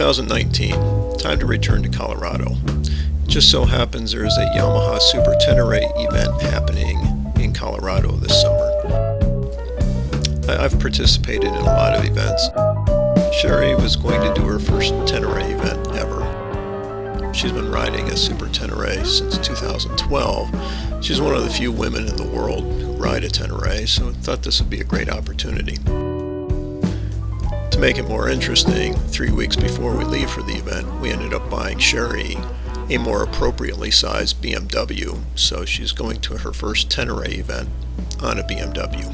2019, time to return to Colorado. It just so happens there's a Yamaha Super Tenere event happening in Colorado this summer. I've participated in a lot of events. Sherry was going to do her first Tenere event ever. She's been riding a Super Tenere since 2012. She's one of the few women in the world who ride a Tenere, so I thought this would be a great opportunity. To make it more interesting, 3 weeks before we leave for the event, we ended up buying Sherry a more appropriately sized BMW, so she's going to her first Tenere event on a BMW.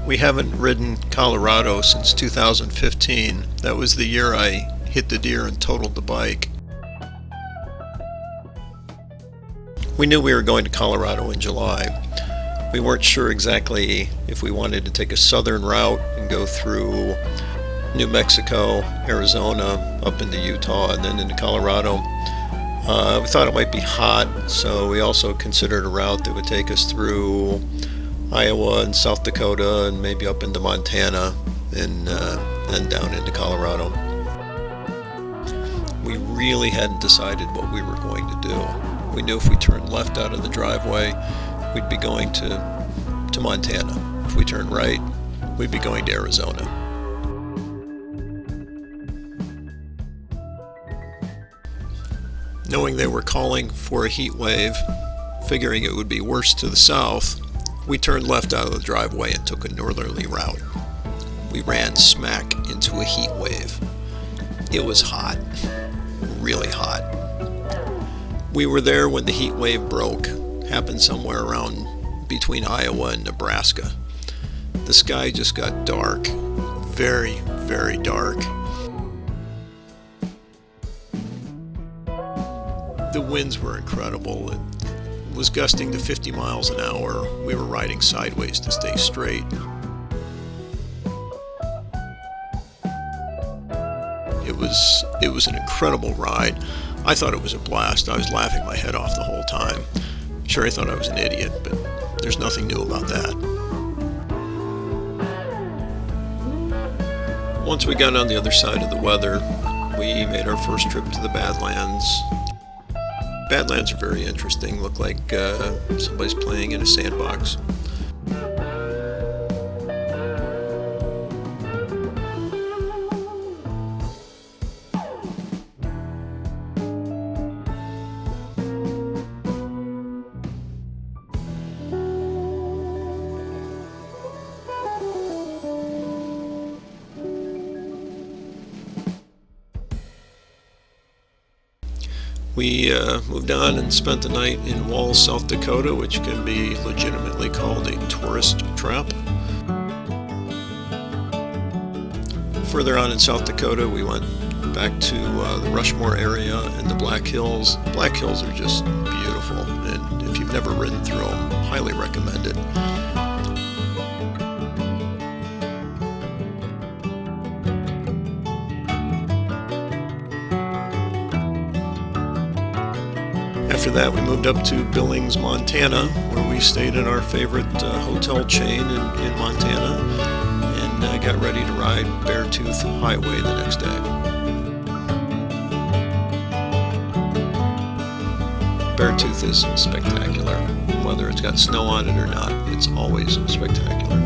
We haven't ridden Colorado since 2015. That was the year I hit the deer and totaled the bike. We knew we were going to Colorado in July. We weren't sure exactly if we wanted to take a southern route and go through New Mexico, Arizona, up into Utah, and then into Colorado. We thought it might be hot, so we also considered a route that would take us through Iowa and South Dakota and maybe up into Montana and down into Colorado. We really hadn't decided what we were going to do. We knew if we turned left out of the driveway, we'd be going to Montana. If we turned right, we'd be going to Arizona. Knowing they were calling for a heat wave, figuring it would be worse to the south, we turned left out of the driveway and took a northerly route. We ran smack into a heat wave. It was hot, really hot. We were there when the heat wave broke. Happened somewhere around between Iowa and Nebraska. The sky just got dark, very, very dark. The winds were incredible. It was gusting to 50 miles an hour. We were riding sideways to stay straight. It was an incredible ride. I thought it was a blast. I was laughing my head off the whole time. Sure, I thought I was an idiot, but there's nothing new about that. Once we got on the other side of the weather, we made our first trip to the Badlands. Badlands are very interesting, look like somebody's playing in a sandbox. We moved on and spent the night in Walls, South Dakota, which can be legitimately called a tourist trap. Further on in South Dakota, we went back to the Rushmore area and the Black Hills. Black Hills are just beautiful, and if you've never ridden through them, highly recommend it. After that, we moved up to Billings, Montana, where we stayed in our favorite hotel chain in Montana, and got ready to ride Beartooth Highway the next day. Beartooth is spectacular. Whether it's got snow on it or not, it's always spectacular.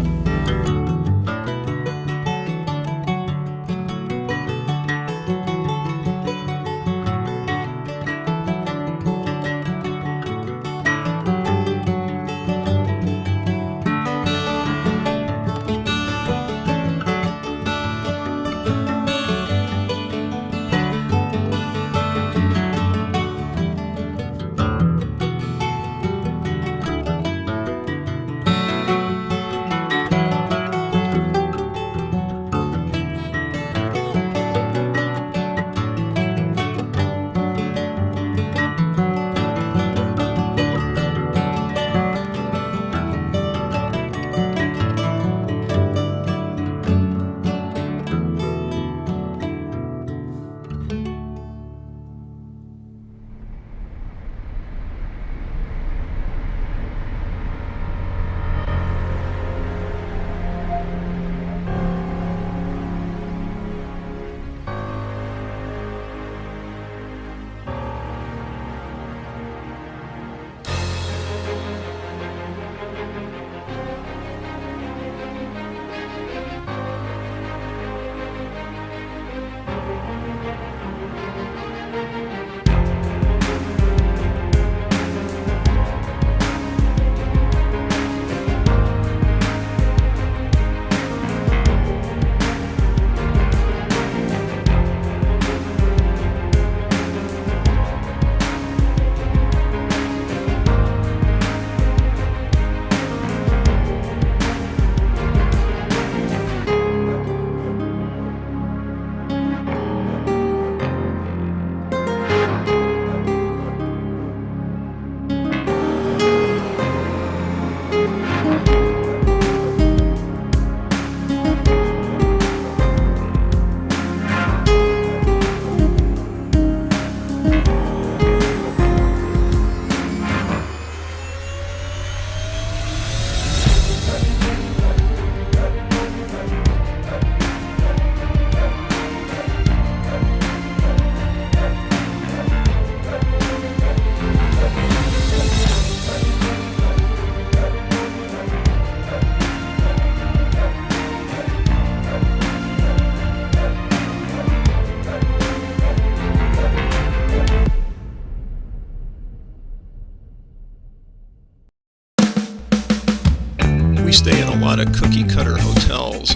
we stay in a lot of cookie cutter hotels.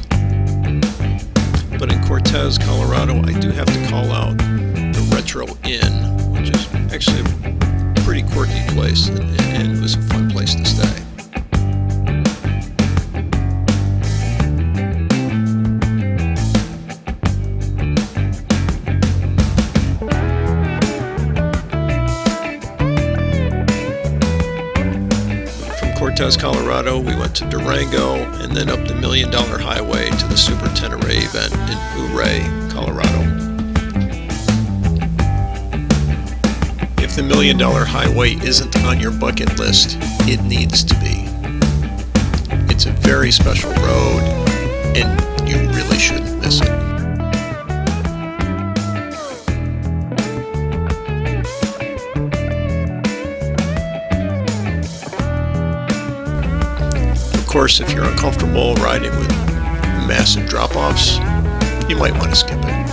But in Cortez, Colorado, I do have to call out the Retro Inn, which is actually a pretty quirky place, and it was a fun place to stay. Cortez, Colorado, we went to Durango and then up the $1 Million Highway to the Super Tenere event in Ouray, Colorado. If the $1 Million Highway isn't on your bucket list, it needs to be. It's a very special road and you really shouldn't miss it. Of course, if you're uncomfortable riding with massive drop-offs, you might want to skip it.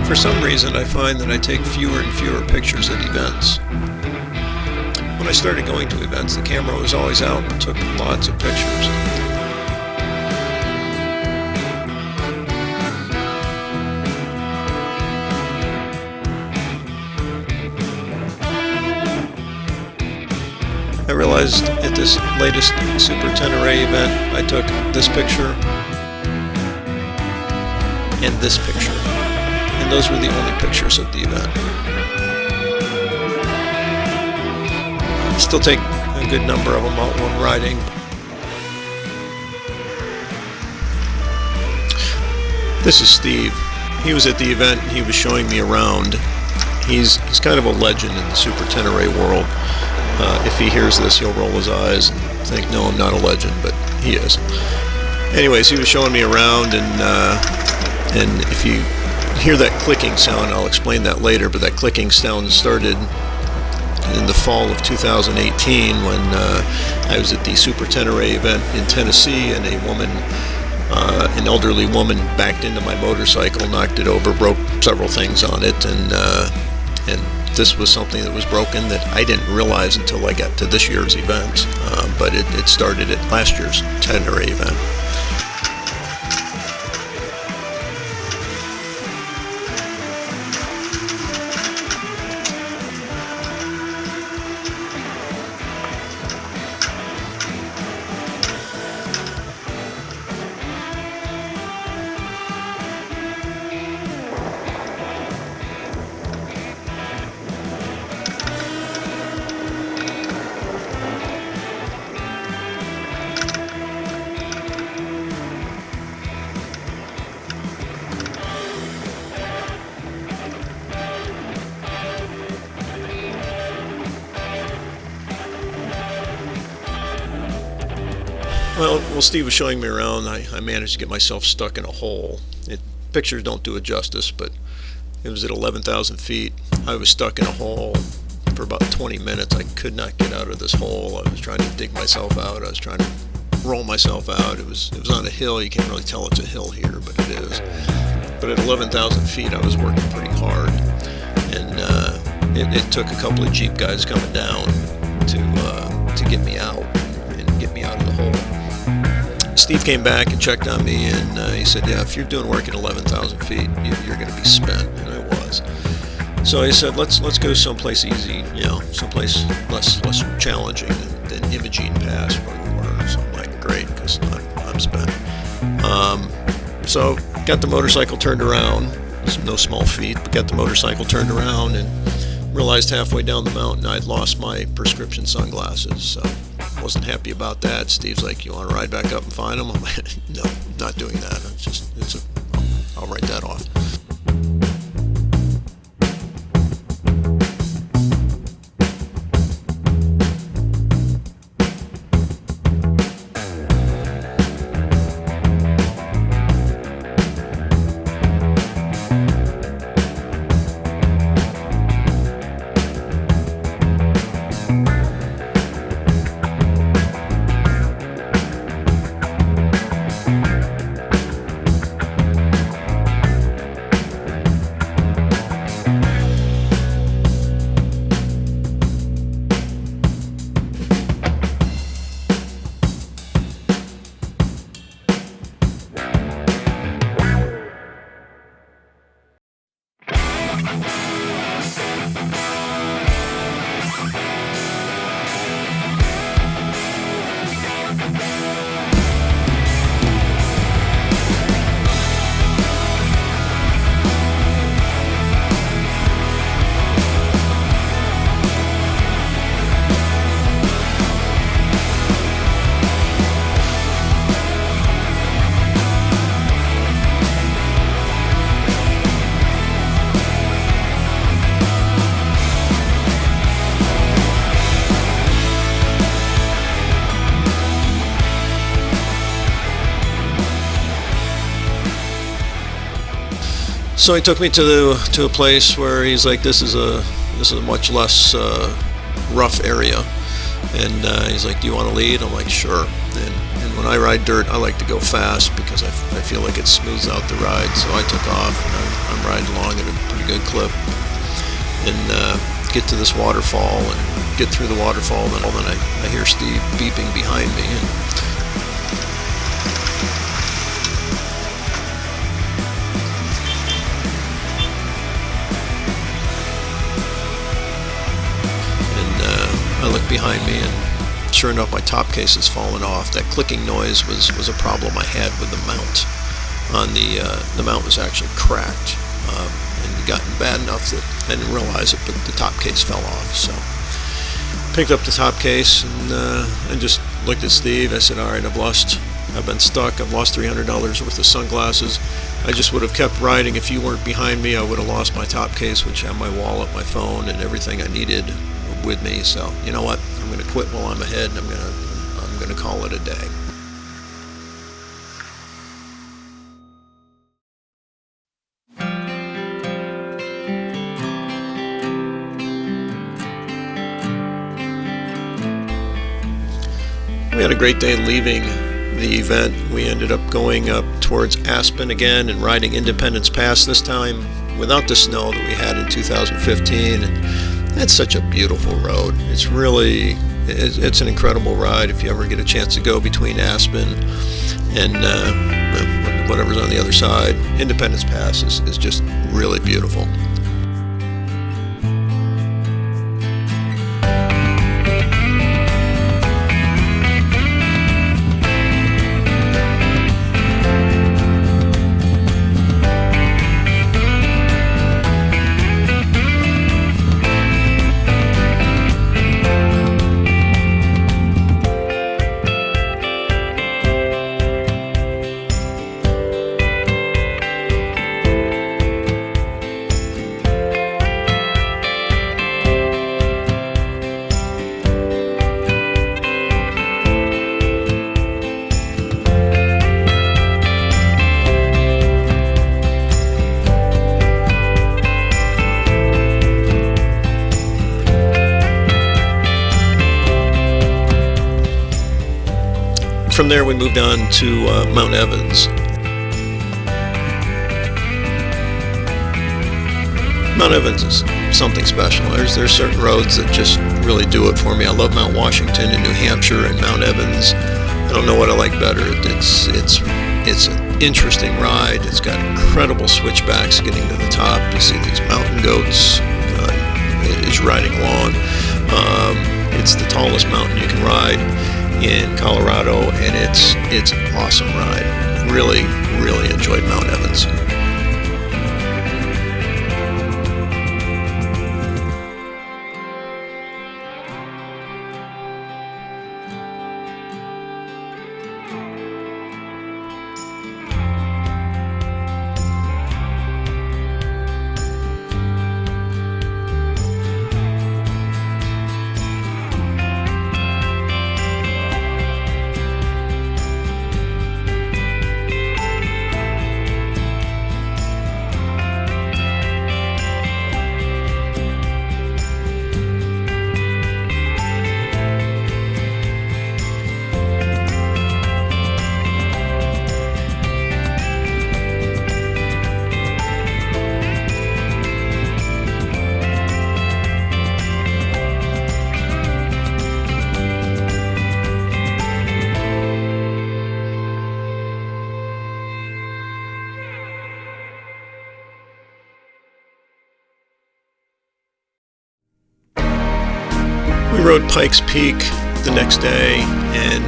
For some reason, I find that I take fewer and fewer pictures at events. When I started going to events, the camera was always out and took lots of pictures. I realized at this latest Super Tenere event, I took this picture and this picture. And those were the only pictures of the event. Still take a good number of them out when riding. This is Steve. He was at the event and he was showing me around. He's kind of a legend in the Super Tenere world. If he hears this, he'll roll his eyes and think, no, I'm not a legend, but he is. Anyways, he was showing me around, and if you hear that clicking sound, I'll explain that later, but that clicking sound started in the fall of 2018 when I was at the Super Tenere event in Tennessee, and a woman, an elderly woman, backed into my motorcycle, knocked it over, broke several things on it, and this was something that was broken that I didn't realize until I got to this year's event, but it started at last year's Tenere event. Well, Steve was showing me around. I managed to get myself stuck in a hole. Pictures don't do it justice, but it was at 11,000 feet. I was stuck in a hole for about 20 minutes. I could not get out of this hole. I was trying to dig myself out. I was trying to roll myself out. It was on a hill. You can't really tell it's a hill here, but it is. But at 11,000 feet, I was working pretty hard, and it took a couple of Jeep guys coming down to get me out and get me out of the hole. Steve came back and checked on me, and he said, yeah, if you're doing work at 11,000 feet, you're going to be spent, and I was. So he said, let's go someplace easy, someplace less challenging than Imogene Pass where we were. So I'm like, great, because I'm spent. So got the motorcycle turned around. It's no small feat, but got the motorcycle turned around and realized halfway down the mountain I'd lost my prescription sunglasses. So wasn't happy about that. Steve's like, you want to ride back up and find them? I'm like, no, not doing that. I'll write that off. So he took me to a place where he's like, this is a much less rough area, and he's like, do you want to lead? I'm like, sure. And when I ride dirt, I like to go fast because I feel like it smooths out the ride. So I took off, and I'm riding along at a pretty good clip, and get to this waterfall and get through the waterfall, and then I hear Steve beeping behind me. I look behind me, and sure enough, my top case has fallen off. That clicking noise was a problem I had with the mount. On the mount was actually cracked, and gotten bad enough that I didn't realize it, but the top case fell off. So picked up the top case and just looked at Steve. I said, all right, I've been stuck. I've lost $300 worth of sunglasses. I just would have kept riding if you weren't behind me. I would have lost my top case, which had my wallet, my phone, and everything I needed with me. So you know what? I'm going to quit while I'm ahead, and I'm going to call it a day. We had a great day leaving the event. We ended up going up towards Aspen again and riding Independence Pass, this time without the snow that we had in 2015. And that's such a beautiful road. It's an incredible ride if you ever get a chance to go between Aspen and whatever's on the other side. Independence Pass is just really beautiful. From there, we moved on to Mount Evans. Mount Evans is something special. There's certain roads that just really do it for me. I love Mount Washington in New Hampshire and Mount Evans. I don't know what I like better. It's an interesting ride. It's got incredible switchbacks getting to the top. You see these mountain goats as you're riding along. It's the tallest mountain you can ride in Colorado, and it's an awesome ride. Really enjoyed Mount Evans. rode Pikes Peak the next day, and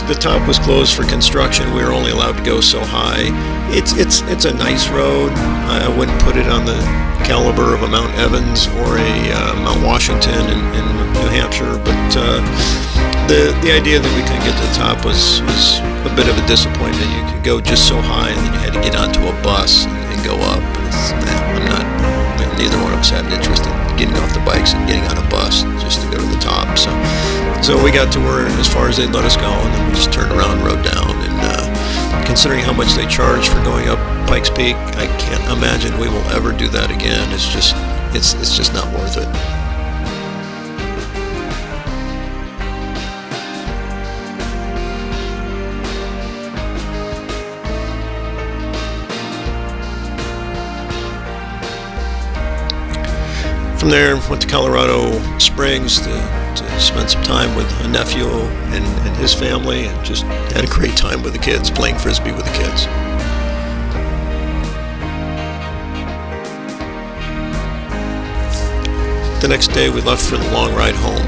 the top was closed for construction. We were only allowed to go so high. It's a nice road. I wouldn't put it on the caliber of a Mount Evans or a Mount Washington in New Hampshire, but the idea that we couldn't get to the top was a bit of a disappointment. You could go just so high, and then you had to get onto a bus and go up. I'm not. Neither one of us had an interest in getting off the bikes and getting on a bus just to go to the top. So we got to where as far as they'd let us go, and then we just turned around and rode down. And considering how much they charge for going up Pikes Peak, I can't imagine we will ever do that again. It's just not worth it. From there, went to Colorado Springs to spend some time with a nephew and his family, and just had a great time with the kids, playing Frisbee with the kids. The next day, we left for the long ride home.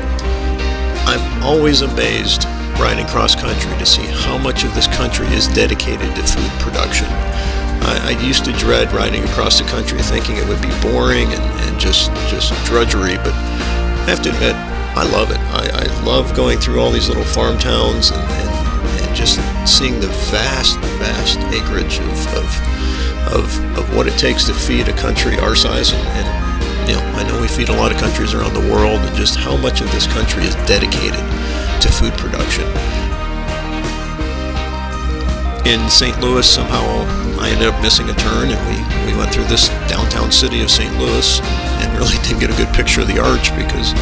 I'm always amazed riding cross country to see how much of this country is dedicated to food production. I used to dread riding across the country, thinking it would be boring and just drudgery, but I have to admit, I love it. I love going through all these little farm towns and just seeing the vast acreage of what it takes to feed a country our size, and I know we feed a lot of countries around the world, and just how much of this country is dedicated to food production. In St. Louis, somehow I ended up missing a turn, and we went through this downtown city of St. Louis and really didn't get a good picture of the arch because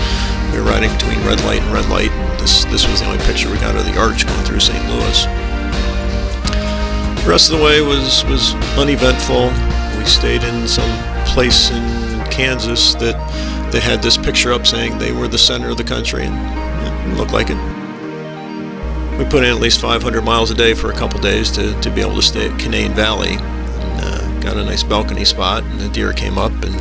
we were riding between red light and red light, and this was the only picture we got of the arch going through St. Louis. The rest of the way was uneventful. We stayed in some place in Kansas that they had this picture up saying they were the center of the country, and it looked like it. We put in at least 500 miles a day for a couple days to be able to stay at Canaan Valley, and got a nice balcony spot, and the deer came up, and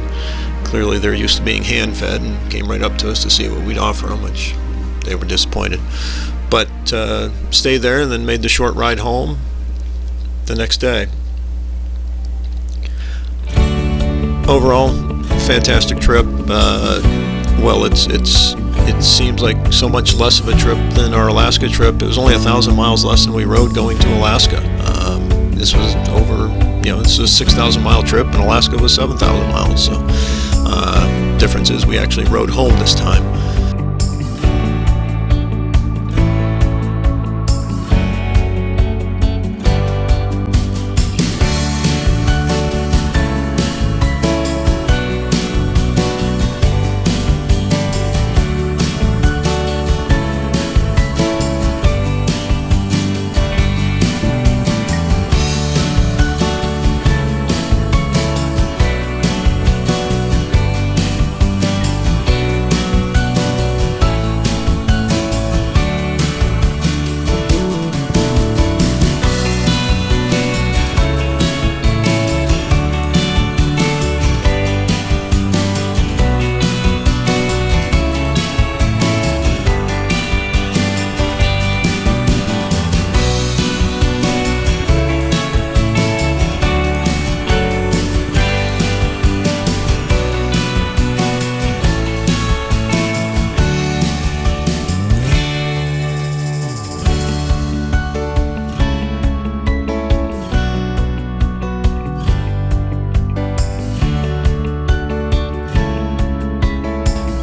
clearly they're used to being hand-fed and came right up to us to see what we'd offer them, which they were disappointed. But stayed there and then made the short ride home the next day. Overall, fantastic trip. Well, it seems like so much less of a trip than our Alaska trip. It was only 1,000 miles less than we rode going to Alaska. This was this is a 6,000 mile trip, and Alaska was 7,000 miles. So difference is we actually rode home this time.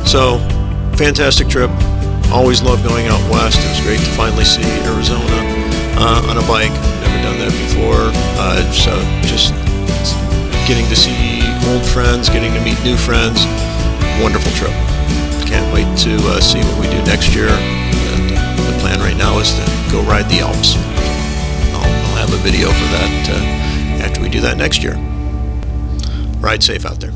So, fantastic trip. Always loved going out west. It was great to finally see Arizona on a bike. Never done that before. So just getting to see old friends, getting to meet new friends. Wonderful trip. Can't wait to see what we do next year. The plan right now is to go ride the Alps. I'll have a video for that after we do that next year. Ride safe out there.